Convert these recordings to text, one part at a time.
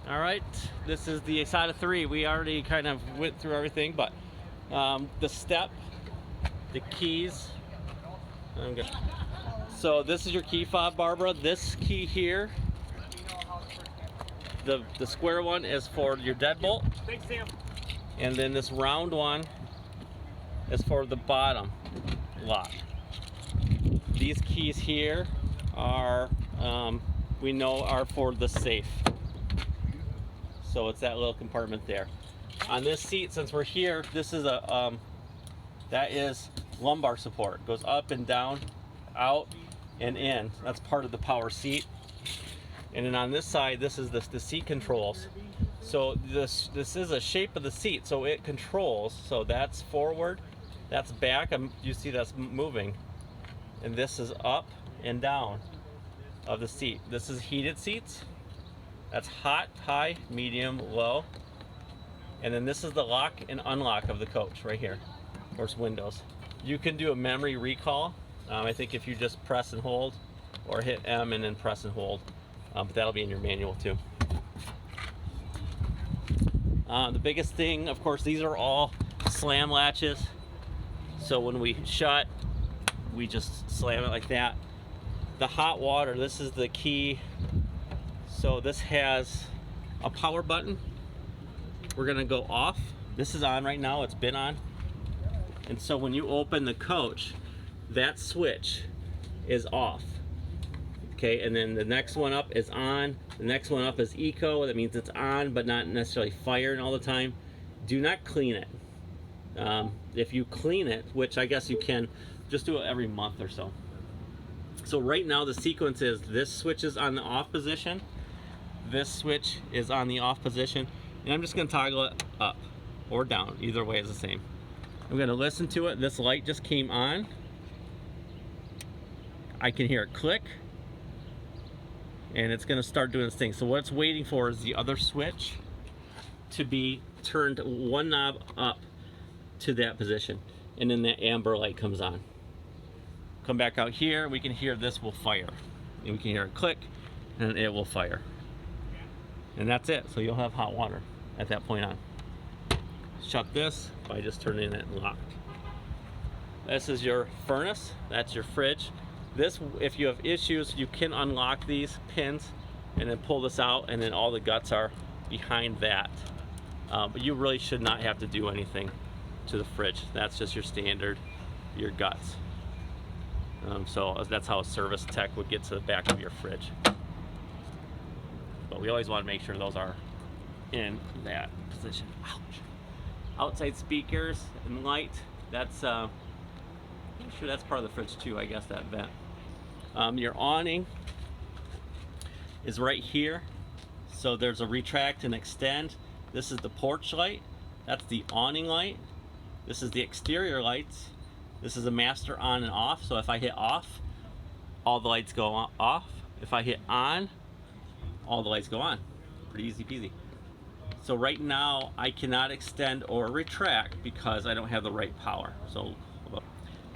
All right, this is the Isata 3. We already kind of went through everything, but the step, the keys. So this is your key fob, Barbara. This key here, the square one is for your deadbolt. Thanks, Sam. And then this round one is for the bottom lock. These keys here are, we know, are for the safe. So it's that little compartment there. On this seat, since we're here, this is a, that is lumbar support. It goes up and down, out and in. That's part of the power seat. And then on this side, this is the seat controls. So this is a shape of the seat, so it controls. So that's forward, that's back. You see that's moving, and this is up and down of the seat. This is heated seats. That's hot, high, medium, low. And then this is the lock and unlock of the coach right here. Of course, windows. You can do a memory recall. I think if you just press and hold, or hit M and then press and hold, but that'll be in your manual too. The biggest thing, of course, these are all slam latches. So when we shut, we just slam it like that. The hot water, this is the key. So this has a power button. We're gonna go off. This is on right now, it's been on. And so when you open the coach, that switch is off. Okay, and then the next one up is on. The next one up is eco. That means it's on, but not necessarily firing all the time. Do not clean it. If you clean it, which I guess you can, just do it every month or so. So right now the sequence is this switch is on the off position. This switch is on the off position. And I'm just gonna toggle it up or down. Either way is the same. I'm gonna listen to it. This light just came on. I can hear it click. And it's gonna start doing this thing. So what it's waiting for is the other switch to be turned one knob up to that position. And then that amber light comes on. Come back out here, we can hear this will fire. And we can hear it click, and it will fire. And that's it, so you'll have hot water at that point on. Shut this by just turning it locked. This is your furnace, that's your fridge. This, if you have issues, you can unlock these pins and then pull this out, and then all the guts are behind that. But you really should not have to do anything to the fridge. That's just your standard, your guts. So that's how a service tech would get to the back of your fridge. But we always want to make sure those are in that position. Ouch. Outside speakers and light, that's I'm sure that's part of the fridge too, I guess, that vent. Your awning is right here. So there's a retract and extend. This is the porch light. That's the awning light. This is the exterior lights. This is a master on and off. So if I hit off, all the lights go off. If I hit on, all the lights go on. Pretty easy peasy. So right now I cannot extend or retract because I don't have the right power. So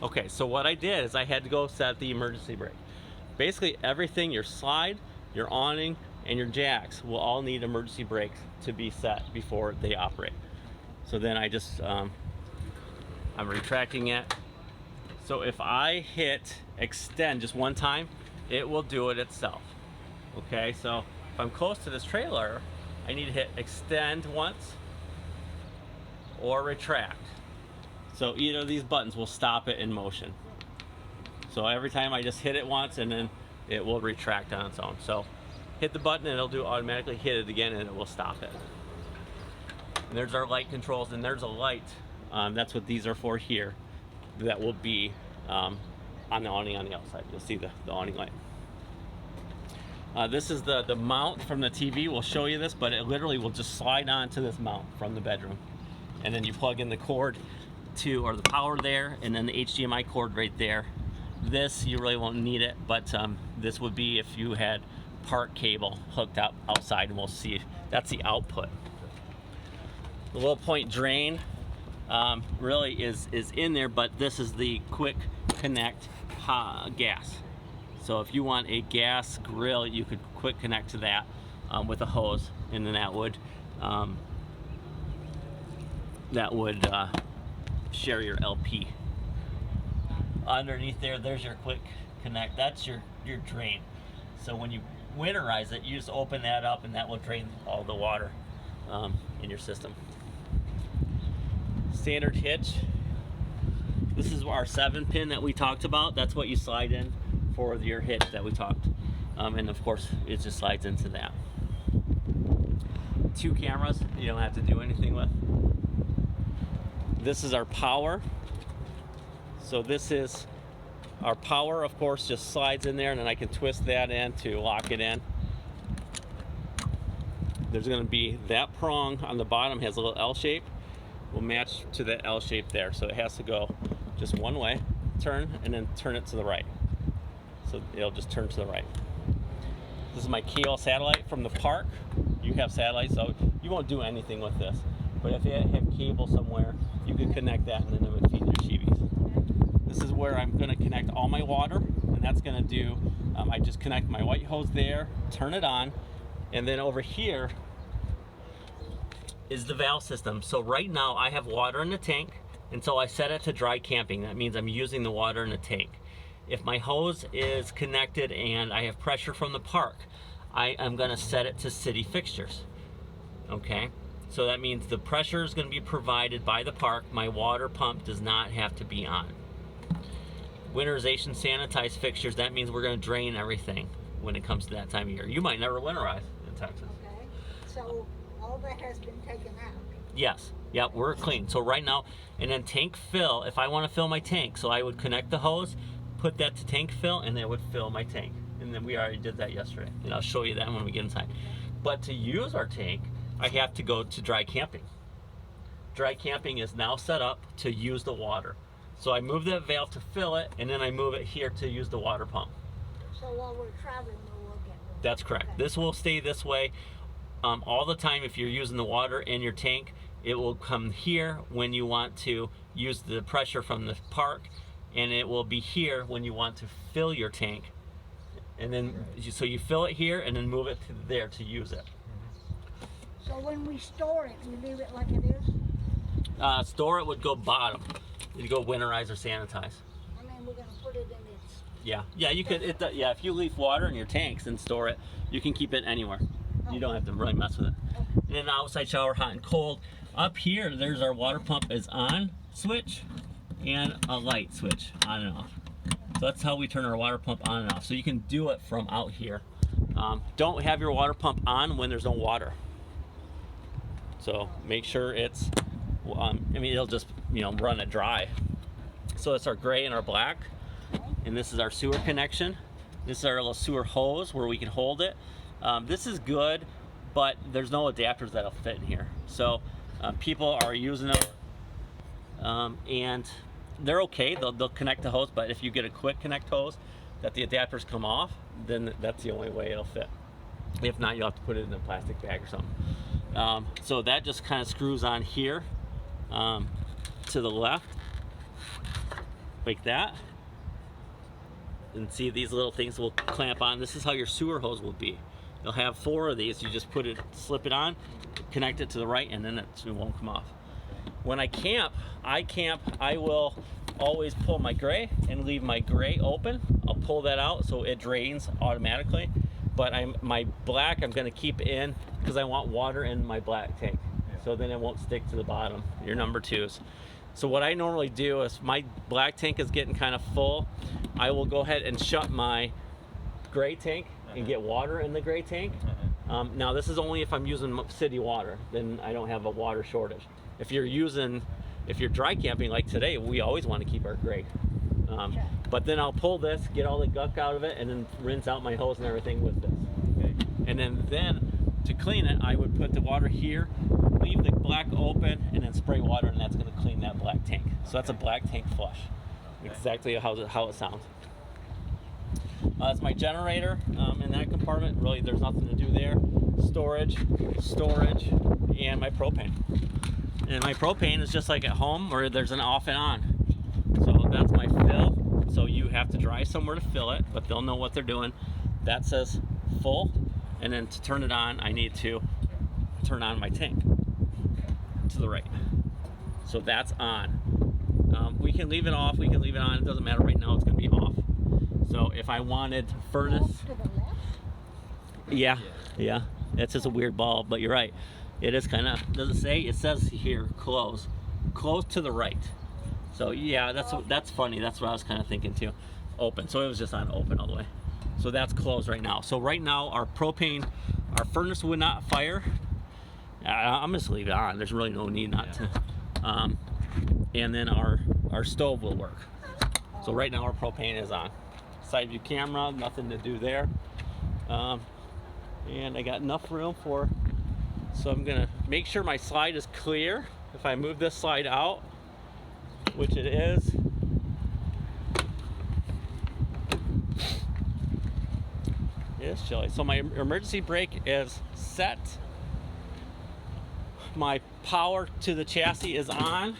okay, so what I did is I had to go set the emergency brake. Basically everything, your slide, your awning, and your jacks will all need emergency brakes to be set before they operate. So then I just, I'm retracting it. So if I hit extend just one time, it will do it itself. Okay, so if I'm close to this trailer, I need to hit extend once or retract. So either of these buttons will stop it in motion. So every time I just hit it once and then it will retract on its own. So hit the button and it'll do automatically hit it again and it will stop it. And there's our light controls, and there's a light. That's what these are for here. That will be on the awning on the outside. You'll see the awning light. This is the mount from the TV. We'll show you this, but it literally will just slide onto this mount from the bedroom. And then you plug in the cord to, or the power there, and then the HDMI cord right there. This, you really won't need it, but this would be if you had part cable hooked up outside, and we'll see. That's the output. The low point drain really is in there, but this is the quick connect gas. So if you want a gas grill, you could quick connect to that. with a hose, and then that would share your LP. Underneath there's your quick connect. That's your drain. So when you winterize it, you just open that up, and that will drain all the water in your system. Standard hitch. This is our 7-pin that we talked about. That's what you slide in for your hitch that we talked. And of course, it just slides into that. 2 cameras you don't have to do anything with. This is our power. So this is our power, of course, just slides in there, and then I can twist that in to lock it in. There's going to be that prong on the bottom, has a little L shape, will match to the L shape there. So it has to go just one way, turn, and then turn it to the right. So it'll just turn to the right. This is my KL satellite from the park. You have satellites, so you won't do anything with this. But if you have cable somewhere, you can connect that, and then it would feed your Chivys. This is where I'm going to connect all my water, and that's going to do, I just connect my white hose there, turn it on, and then over here is the valve system. So right now I have water in the tank until I set it to dry camping. That means I'm using the water in the tank. If my hose is connected and I have pressure from the park, I am going to set it to city fixtures. Okay, so that means the pressure is going to be provided by the park. My water pump does not have to be on. Winterization sanitized fixtures, that means we're going to drain everything when it comes to that time of year. You might never winterize in Texas. Okay, so all that has been taken out. Yes, yep, we're clean. So right now, and then tank fill, if I want to fill my tank, so I would connect the hose, put that to tank fill, and it would fill my tank. And then we already did that yesterday, and I'll show you that when we get inside. But to use our tank, I have to go to dry camping. Dry camping is now set up to use the water. So I move that valve to fill it, and then I move it here to use the water pump. So while we're traveling, we'll get it. That's correct. Okay. This will stay this way all the time. If you're using the water in your tank, it will come here when you want to use the pressure from the park, and it will be here when you want to fill your tank. And then, so you fill it here and then move it to there to use it. So when we store it, we leave it like it is? Store it would go bottom. You go winterize or sanitize. I mean, we're going to put it in its... Yeah, you could. Yeah, if you leave water in your tanks and store it, you can keep it anywhere. Oh. You don't have to really mess with it. Okay. And then outside shower, hot and cold. Up here, there's our water pump is on switch and a light switch, on and off. So that's how we turn our water pump on and off. So you can do it from out here. Don't have your water pump on when there's no water. So make sure it's, I mean, it'll just, run it dry. So that's our gray and our black. And this is our sewer connection. This is our little sewer hose where we can hold it. This is good, but there's no adapters that'll fit in here. So people are using them, and they're okay. They'll connect the hose, but if you get a quick connect hose that the adapters come off, then that's the only way it'll fit. If not, you'll have to put it in a plastic bag or something. So that just kind of screws on here to the left, like that. And see, these little things will clamp on. This is how your sewer hose will be. You'll have 4 of these. You just slip it on, connect it to the right, and then it won't come off. When I camp, I will always pull my gray and leave my gray open. I'll pull that out so it drains automatically. But my black I'm going to keep in because I want water in my black tank. So then it won't stick to the bottom, your number 2s. So what I normally do is my black tank is getting kind of full. I will go ahead and shut my gray tank and get water in the gray tank. Now this is only if I'm using city water, then I don't have a water shortage. If you're dry camping like today, we always want to keep our gray. But then I'll pull this, get all the gunk out of it, and then rinse out my hose and everything with this. Okay. And then to clean it, I would put the water here, leave the black open, and then spray water, and that's going to clean that black tank. So that's a black tank flush. Exactly how it sounds. That's my generator in that compartment. Really, there's nothing to do there. Storage, and my propane. And my propane is just like at home where there's an off and on. So that's my fill. So you have to drive somewhere to fill it, but they'll know what they're doing. That says full, And then to turn it on, I need to turn on my tank to the right. So that's on. We can leave it off, we can leave it on, it doesn't matter right now, it's gonna be off. So if I wanted furnace, Off to the left? yeah, it's just a weird bulb, but you're right. It is kind of, does it say? It says here, close to the right. So yeah, that's funny, that's what I was kind of thinking too. Open, so it was just on open all the way. So that's closed right now. So right now our propane, our furnace would not fire. I'm just leave it on, there's really no need not to. And then our stove will work. So right now our propane is on. Side view camera, nothing to do there. And I got enough room for, so I'm gonna make sure my slide is clear. If I move this slide out, which it is, it is chilly. So my emergency brake is set. My power to the chassis is on,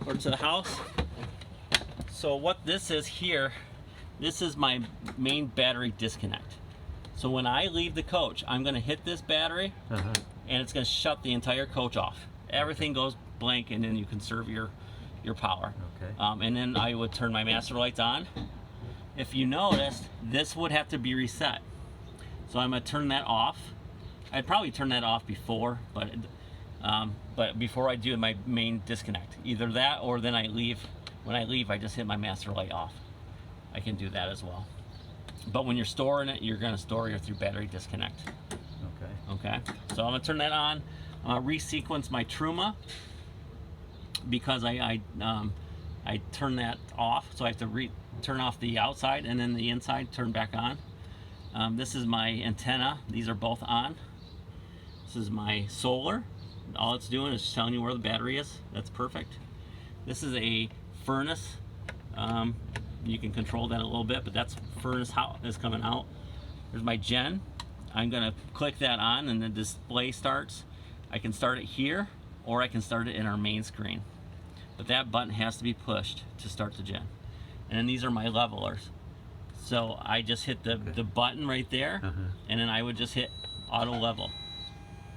or to the house. So what this is here, this is my main battery disconnect. So when I leave the coach, I'm gonna hit this battery, and it's gonna shut the entire coach off. Everything goes blank, and then you conserve your power. Okay. And then I would turn my master lights on. If you noticed, this would have to be reset. So I'm gonna turn that off. I'd probably turn that off before, but before I do my main disconnect, either that or then I leave. When I leave, I just hit my master light off. I can do that as well. But when you're storing it, you're gonna store it through battery disconnect. Okay. So I'm gonna turn that on. Resequence my Truma because I turn that off, so I have to turn off the outside and then the inside turn back on. This is my antenna. These are both on. This is my solar. All it's doing is telling you where the battery is. That's perfect. This is a furnace. You can control that a little bit, but that's furnace how is coming out. There's my gen. I'm gonna click that on and the display starts. I can start it here or I can start it in our main screen. But that button has to be pushed to start the gen. And then these are my levelers. So I just hit the button right there, and then I would just hit auto level.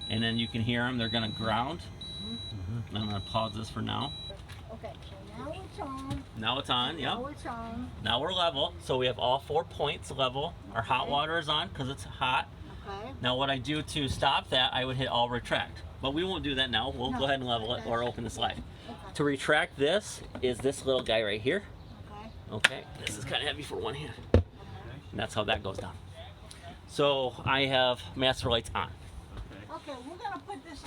And then you can hear them, they're gonna ground. And I'm gonna pause this for now. Okay, so now it's on. Now it's on, yep. Now it's on. Now we're level, so we have all 4 points level. Our hot Okay. water is on because it's hot. Okay. Now what I do to stop that, I would hit all retract. But we won't do that now. We'll No. go ahead and level it or open the slide. Okay. To retract this is this little guy right here. Okay. Okay, this is kind of heavy for one hand. And that's how that goes down. So I have master lights on. Okay, we're gonna put this